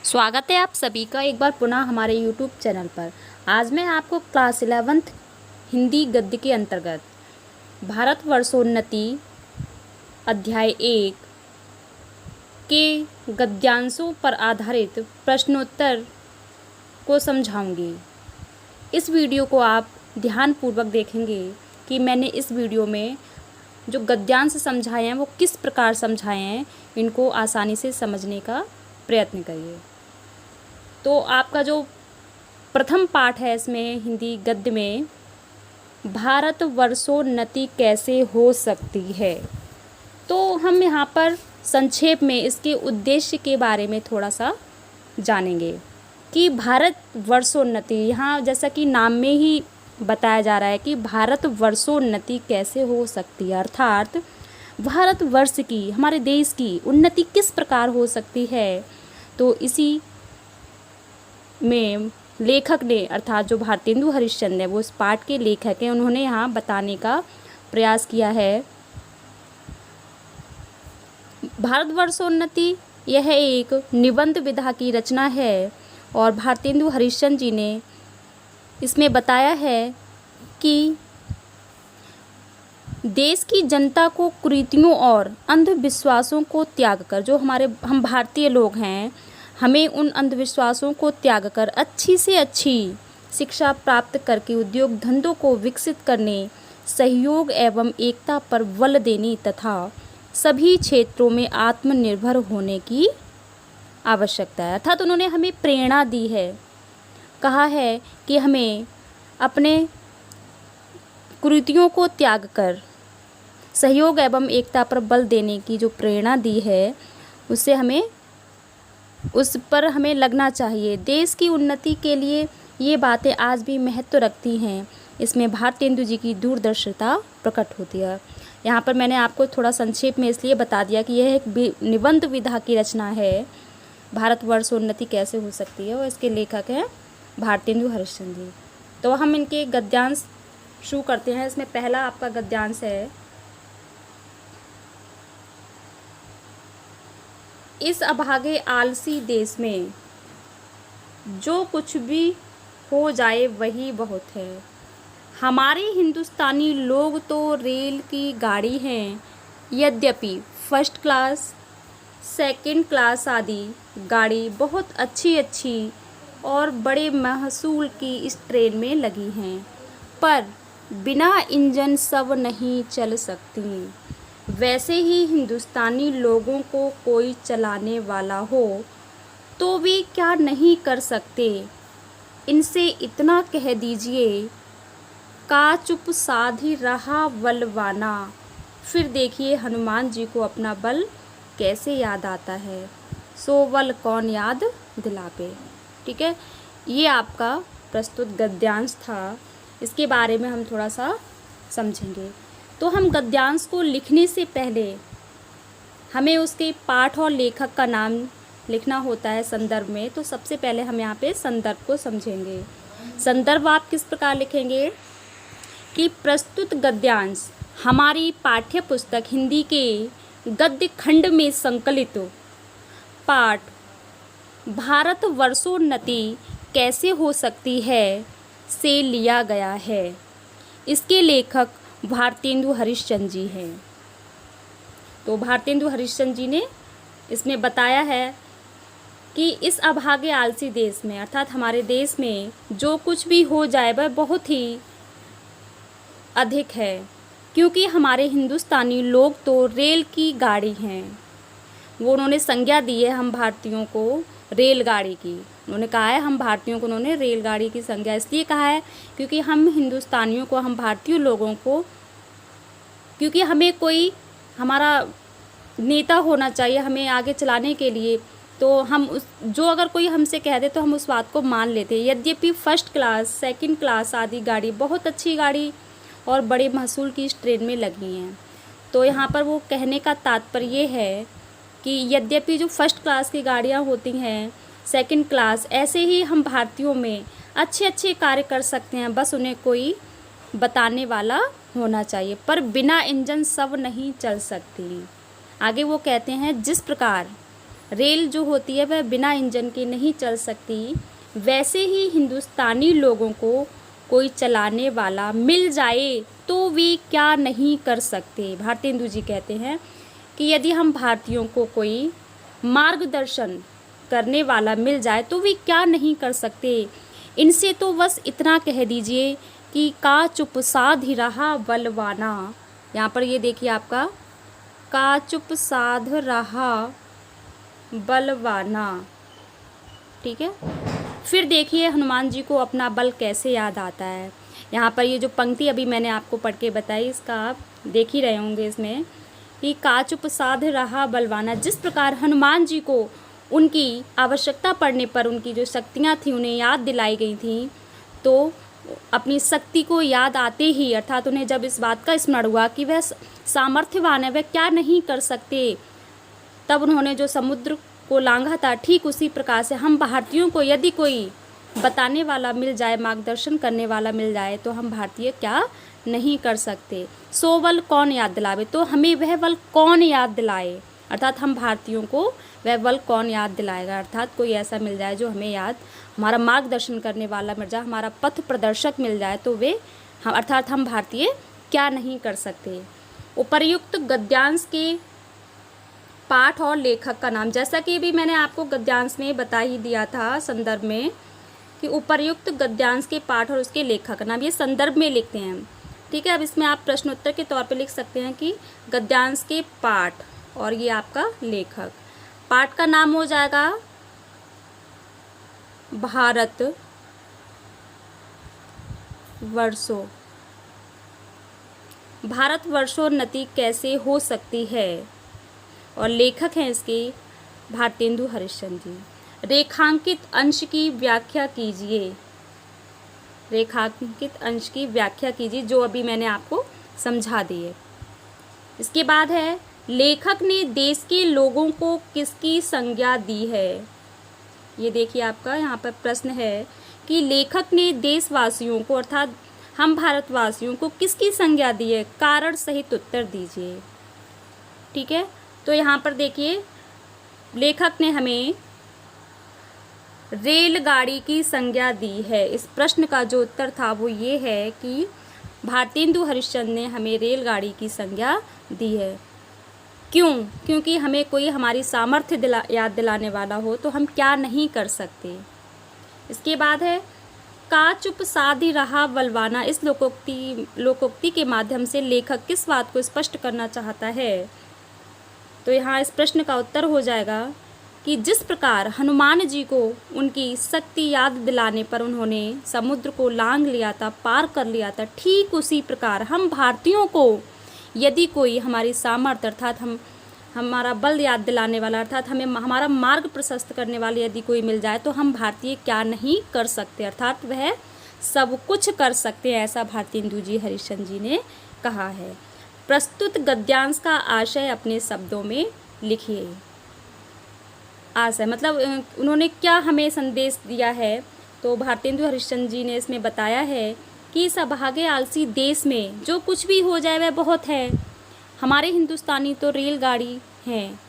स्वागत है आप सभी का एक बार पुनः हमारे YouTube चैनल पर। आज मैं आपको क्लास 11th हिंदी गद्य के अंतर्गत भारतवर्षोन्नति अध्याय 1 के गद्यांशों पर आधारित प्रश्नोत्तर को समझाऊंगी। इस वीडियो को आप ध्यानपूर्वक देखेंगे कि मैंने इस वीडियो में जो गद्यांश समझाए हैं वो किस प्रकार समझाए हैं, इनको आसानी से समझने का प्रयत्न करिए। तो आपका जो प्रथम पाठ है इसमें हिंदी गद्य में भारतवर्षोन्नति कैसे हो सकती है, तो हम यहाँ पर संक्षेप में इसके उद्देश्य के बारे में थोड़ा सा जानेंगे कि भारतवर्षोन्नति, यहाँ जैसा कि नाम में ही बताया जा रहा है कि भारतवर्षोन्नति कैसे हो सकती है, अर्थात भारतवर्ष की, हमारे देश की उन्नति किस प्रकार हो सकती है। तो इसी में लेखक ने, अर्थात जो भारतेंदु हरिश्चंद्र है वो इस पाठ के लेखक हैं, उन्होंने यहाँ बताने का प्रयास किया है। भारतवर्षोन्नति यह एक निबंध विधा की रचना है और भारतेंदु हरिश्चंद्र जी ने इसमें बताया है कि देश की जनता को कुरीतियों और अंधविश्वासों को त्याग कर, जो हम भारतीय लोग हैं, हमें उन अंधविश्वासों को त्याग कर अच्छी से अच्छी शिक्षा प्राप्त करके उद्योग धंधों को विकसित करने, सहयोग एवं एकता पर बल देने तथा सभी क्षेत्रों में आत्मनिर्भर होने की आवश्यकता है। अर्थात उन्होंने हमें प्रेरणा दी है, कहा है कि हमें अपने कुरीतियों को त्याग कर सहयोग एवं एकता पर बल देने की जो प्रेरणा दी है, उस पर हमें लगना चाहिए। देश की उन्नति के लिए ये बातें आज भी महत्व रखती हैं। इसमें भारतेंदु जी की दूरदर्शिता प्रकट होती है। यहाँ पर मैंने आपको थोड़ा संक्षेप में इसलिए बता दिया कि यह एक निबंध विधा की रचना है, भारतवर्षोन्नति कैसे हो सकती है, और इसके लेखक हैं भारतेंदु हरिश्चंद्र जी। तो हम इनके गद्यांश शुरू करते हैं। इसमें पहला आपका गद्यांश है, इस अभागे आलसी देश में जो कुछ भी हो जाए वही बहुत है। हमारे हिंदुस्तानी लोग तो रेल की गाड़ी हैं, यद्यपि फर्स्ट क्लास, सेकंड क्लास आदि गाड़ी बहुत अच्छी अच्छी और बड़े महसूल की इस ट्रेन में लगी हैं, पर बिना इंजन सब नहीं चल सकती। वैसे ही हिंदुस्तानी लोगों को कोई चलाने वाला हो तो वे क्या नहीं कर सकते। इनसे इतना कह दीजिए, का चुप साधी रहा बलवाना। फिर देखिए हनुमान जी को अपना बल कैसे याद आता है, सो बल कौन याद दिलावे। ठीक है, ये आपका प्रस्तुत गद्यांश था। इसके बारे में हम थोड़ा सा समझेंगे। तो हम गद्यांश को लिखने से पहले हमें उसके पाठ और लेखक का नाम लिखना होता है संदर्भ में। तो सबसे पहले हम यहाँ पे संदर्भ को समझेंगे। संदर्भ आप किस प्रकार लिखेंगे कि प्रस्तुत गद्यांश हमारी पाठ्य पुस्तक हिंदी के गद्य खंड में संकलित पाठ भारतवर्षोन्नति कैसे हो सकती है से लिया गया है। इसके लेखक भारतेंदु हरिश्चंद्र जी हैं। तो भारतेंदु हरिश्चंद्र जी ने इसमें बताया है कि इस अभागे आलसी देश में, अर्थात हमारे देश में जो कुछ भी हो जाए वह बहुत ही अधिक है, क्योंकि हमारे हिंदुस्तानी लोग तो रेल की गाड़ी हैं। वो उन्होंने संज्ञा दी है हम भारतीयों को रेलगाड़ी की। उन्होंने कहा है हम भारतीयों को, उन्होंने रेलगाड़ी की संज्ञा इसलिए कहा है क्योंकि हम हिंदुस्तानियों को, हम भारतीय लोगों को, क्योंकि हमें कोई हमारा नेता होना चाहिए हमें आगे चलाने के लिए, तो हम अगर कोई हमसे कह दे तो हम उस बात को मान लेते हैं। यद्यपि फर्स्ट क्लास, सेकंड क्लास आदि गाड़ी, बहुत अच्छी गाड़ी और बड़े महसूल की इस ट्रेन में लगी हैं। तो यहाँ पर वो कहने का तात्पर्य ये है कि यद्यपि जो फर्स्ट क्लास की गाड़ियाँ होती हैं, सेकंड क्लास, ऐसे ही हम भारतीयों में अच्छे अच्छे कार्य कर सकते हैं, बस उन्हें कोई बताने वाला होना चाहिए, पर बिना इंजन सब नहीं चल सकती। आगे वो कहते हैं, जिस प्रकार रेल जो होती है वह बिना इंजन के नहीं चल सकती, वैसे ही हिंदुस्तानी लोगों को कोई चलाने वाला मिल जाए तो वे क्या नहीं कर सकते। भारतेंदु जी कहते हैं कि यदि हम भारतीयों को कोई मार्गदर्शन करने वाला मिल जाए तो वे क्या नहीं कर सकते। इनसे तो बस इतना कह दीजिए कि का चुप साध रहा बलवाना। यहाँ पर ये देखिए आपका का चुप साध रहा बलवाना, ठीक है। फिर देखिए हनुमान जी को अपना बल कैसे याद आता है। यहाँ पर ये जो पंक्ति अभी मैंने आपको पढ़ के बताई, इसका आप देख ही रहे होंगे इसमें कि का चुप साध रहा बलवाना। जिस प्रकार हनुमान जी को उनकी आवश्यकता पड़ने पर उनकी जो शक्तियाँ थी उन्हें याद दिलाई गई थी, तो अपनी शक्ति को याद आते ही अर्थात उन्हें जब इस बात का स्मरण हुआ कि वह सामर्थ्यवान है, वह क्या नहीं कर सकते, तब उन्होंने जो समुद्र को लांघा था, ठीक उसी प्रकार से हम भारतीयों को यदि कोई बताने वाला मिल जाए, मार्गदर्शन करने वाला मिल जाए, तो हम भारतीय क्या नहीं कर सकते। सो बल कौन याद दिलावे, तो हमें वह बल कौन याद दिलाए, अर्थात हम भारतीयों को वह बल कौन याद दिलाएगा। अर्थात कोई ऐसा मिल जाए जो हमें याद, हमारा मार्गदर्शन करने वाला मिल जाए, हमारा पथ प्रदर्शक मिल जाए, तो वे अर्थात हम भारतीय क्या नहीं कर सकते। उपर्युक्त गद्यांश के पाठ और लेखक का नाम, जैसा कि भी मैंने आपको गद्यांश में बता ही दिया था संदर्भ में कि उपर्युक्त गद्यांश के पाठ और उसके लेखक का नाम, ये संदर्भ में लिखते हैं, ठीक है। अब इसमें आप प्रश्नोत्तर के तौर पे लिख सकते हैं कि गद्यांश के पाठ और ये आपका लेखक। पाठ का नाम हो जाएगा भारत वर्षों, भारतवर्षोन्नति कैसे हो सकती है, और लेखक हैं इसके भारतेंदु हरिश्चंद्र जी। रेखांकित अंश की व्याख्या कीजिए, रेखांकित अंश की व्याख्या कीजिए, जो अभी मैंने आपको समझा दी है। इसके बाद है लेखक ने देश के लोगों को किसकी संज्ञा दी है। ये देखिए आपका यहाँ पर प्रश्न है कि लेखक ने देशवासियों को अर्थात हम भारतवासियों को किसकी संज्ञा दी है, कारण सहित उत्तर दीजिए, ठीक है। तो यहाँ पर देखिए लेखक ने हमें रेलगाड़ी की संज्ञा दी है। इस प्रश्न का जो उत्तर था वो ये है कि भारतेंदु हरिश्चंद्र ने हमें रेलगाड़ी की संज्ञा दी है। क्यों? क्योंकि हमें कोई हमारी सामर्थ्य याद दिलाने वाला हो तो हम क्या नहीं कर सकते। इसके बाद है का चुप साधी रहा बलवाना। इस लोकोक्ति के माध्यम से लेखक किस बात को स्पष्ट करना चाहता है, तो यहाँ इस प्रश्न का उत्तर हो जाएगा कि जिस प्रकार हनुमान जी को उनकी शक्ति याद दिलाने पर उन्होंने समुद्र को लांघ लिया था, पार कर लिया था, ठीक उसी प्रकार हम भारतीयों को यदि कोई हमारी सामर्थ्य अर्थात हमारा बल याद दिलाने वाला अर्थात हमें हमारा मार्ग प्रशस्त करने वाले यदि कोई मिल जाए तो हम भारतीय क्या नहीं कर सकते, अर्थात वह सब कुछ कर सकते हैं, ऐसा भारतेंदु जी हरिश्चंद्र जी ने कहा है। प्रस्तुत गद्यांश का आशय अपने शब्दों में लिखिए। आशय मतलब उन्होंने क्या हमें संदेश दिया है, तो भारतेंदु हरिश्चंद्र जी ने इसमें बताया है कि इस अभागे आलसी देश में जो कुछ भी हो जाए वह बहुत है। हमारे हिंदुस्तानी तो रेलगाड़ी हैं,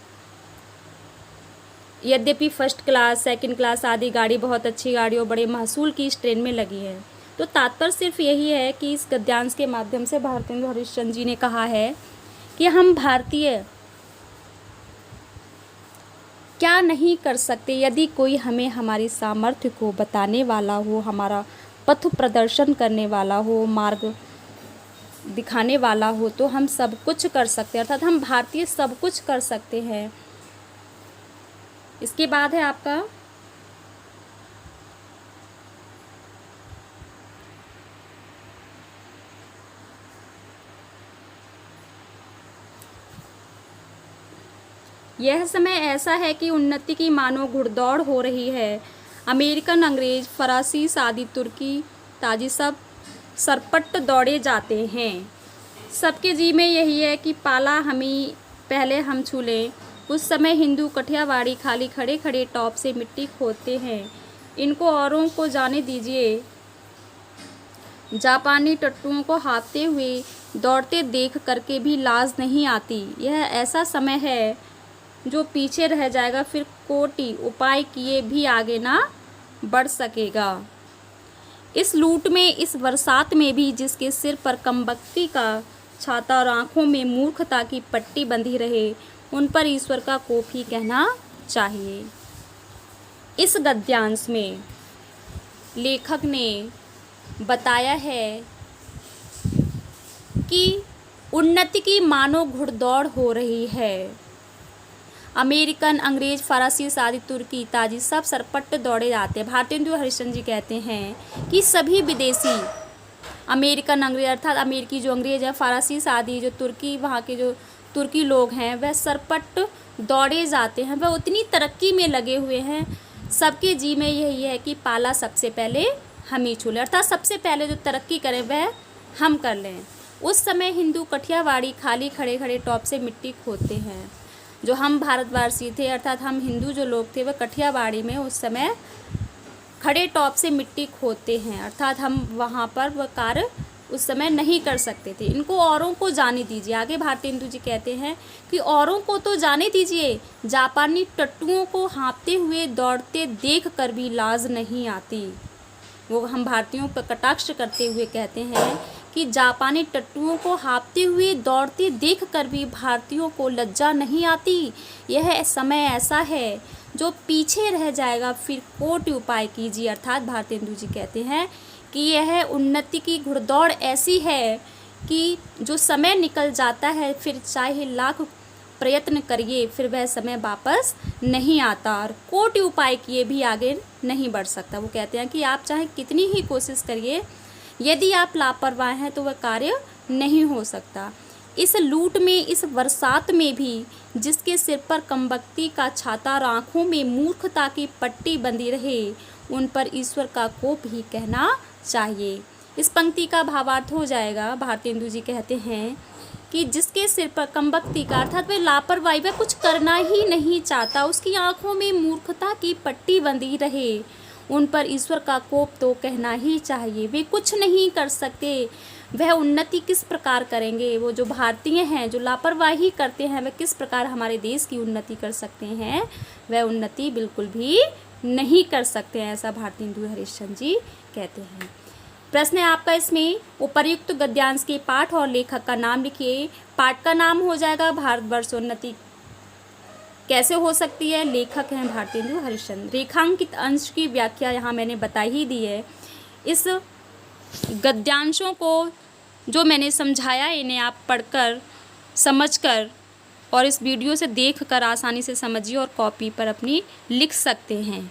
यद्यपि फर्स्ट क्लास सेकंड क्लास आदि गाड़ी बहुत अच्छी गाड़ी और बड़े महसूल की इस ट्रेन में लगी है। तो तात्पर्य सिर्फ यही है कि इस गद्यांश के माध्यम से भारतेंदु हरिश्चंद्र जी ने कहा है कि हम भारतीय क्या नहीं कर सकते, यदि कोई हमें हमारी सामर्थ्य को बताने वाला हो, हमारा पथ प्रदर्शन करने वाला हो, मार्ग दिखाने वाला हो, तो हम सब कुछ कर सकते हैं, अर्थात हम भारतीय सब कुछ कर सकते हैं। इसके बाद है आपका यह समय ऐसा है कि उन्नति की मानो घुड़दौड़ हो रही है। अमेरिकन, अंग्रेज, फरासी, सादी, तुर्की, ताजी सब सरपट दौड़े जाते हैं। सबके जी में यही है कि पाला हमें पहले हम छू लें। उस समय हिंदू कठियावाड़ी खाली खड़े खड़े टॉप से मिट्टी खोदते हैं। इनको औरों को जाने दीजिए। जापानी टट्टुओं को हाँफते हुए दौड़ते देख करके भी लाज नहीं आती। यह ऐसा समय है जो पीछे रह जाएगा फिर कोटि उपाय किए भी आगे ना बढ़ सकेगा। इस लूट में, इस बरसात में भी जिसके सिर पर कमबख्ती का छाता और आंखों में मूर्खता की पट्टी बंधी रहे, उन पर ईश्वर का कोप ही कहना चाहिए। इस गद्यांश में लेखक ने बताया है कि उन्नति की मानो घुड़दौड़ हो रही है। अमेरिकन, अंग्रेज, फरासी, सादी, तुर्की, ताजी सब सरपट दौड़े जाते हैं। भारतेंदु हरिश्चंद्र जी कहते हैं कि सभी विदेशी, अमेरिकन, अंग्रेज अर्थात अमेरिकी जो अंग्रेज है, फरासी, सादी जो तुर्की, वहाँ के जो तुर्की लोग हैं, वह सरपट दौड़े जाते हैं। वह उतनी तरक्की में लगे हुए हैं, सबके जी में यही है कि पाला सबसे पहले हम ही छू लें, अर्थात सबसे पहले जो तरक्की करें वह हम कर लें। उस समय हिंदू कठियावाड़ी खाली खड़े खड़े टॉप से मिट्टी खोदते हैं। जो हम भारतवासी थे, अर्थात हम हिंदू जो लोग थे, वह कठियावाड़ी में उस समय खड़े टॉप से मिट्टी खोदते हैं, अर्थात हम वहाँ पर वह कार्य उस समय नहीं कर सकते थे। इनको औरों को जाने दीजिए। आगे भारतेंदु जी कहते हैं कि औरों को तो जाने दीजिए, जापानी टट्टुओं को हाँफते हुए दौड़ते देख कर भी लाज नहीं आती। वो हम भारतीयों पर कटाक्ष करते हुए कहते हैं कि जापानी टट्टुओं को हाँफते हुए दौड़ते देख कर भी भारतीयों को लज्जा नहीं आती। यह समय ऐसा है जो पीछे रह जाएगा, फिर कोटि उपाय कीजिए। अर्थात भारतेंदु जी कहते हैं कि यह उन्नति की घुड़दौड़ ऐसी है कि जो समय निकल जाता है, फिर चाहे लाख प्रयत्न करिए, फिर वह समय वापस नहीं आता और कोटि उपाय किए भी आगे नहीं बढ़ सकता। वो कहते हैं कि आप चाहे कितनी ही कोशिश करिए, यदि आप लापरवाह हैं तो वह कार्य नहीं हो सकता। इस लूट में, इस बरसात में भी जिसके सिर पर कमबख्ती का छाता और आँखों में मूर्खता की पट्टी बंधी रहे, उन पर ईश्वर का कोप ही कहना चाहिए। इस पंक्ति का भावार्थ हो जाएगा, भारतेंदु जी कहते हैं कि जिसके सिर पर कमबख्ती का, अर्थात वह लापरवाही, वह कुछ करना ही नहीं चाहता, उसकी आंखों में मूर्खता की पट्टी बंधी रहे, उन पर ईश्वर का कोप तो कहना ही चाहिए। वे कुछ नहीं कर सकते, वह उन्नति किस प्रकार करेंगे। वो जो भारतीय हैं जो लापरवाही करते हैं, वह किस प्रकार हमारे देश की उन्नति कर सकते हैं, वह उन्नति बिल्कुल भी नहीं कर सकते हैं, ऐसा भारतेंदु हरिश्चंद्र जी कहते हैं। प्रश्न है आपका इसमें, उपर्युक्त गद्यांश के पाठ और लेखक का नाम लिखिए। पाठ का नाम हो जाएगा भारतवर्षोन्नति कैसे हो सकती है, लेखक हैं भारतेंदु हरिश्चंद्र। रेखांकित अंश की व्याख्या यहाँ मैंने बताई ही दी है। इस गद्यांशों को जो मैंने समझाया, इन्हें आप पढ़कर, समझकर और इस वीडियो से देखकर आसानी से समझिए और कॉपी पर अपनी लिख सकते हैं।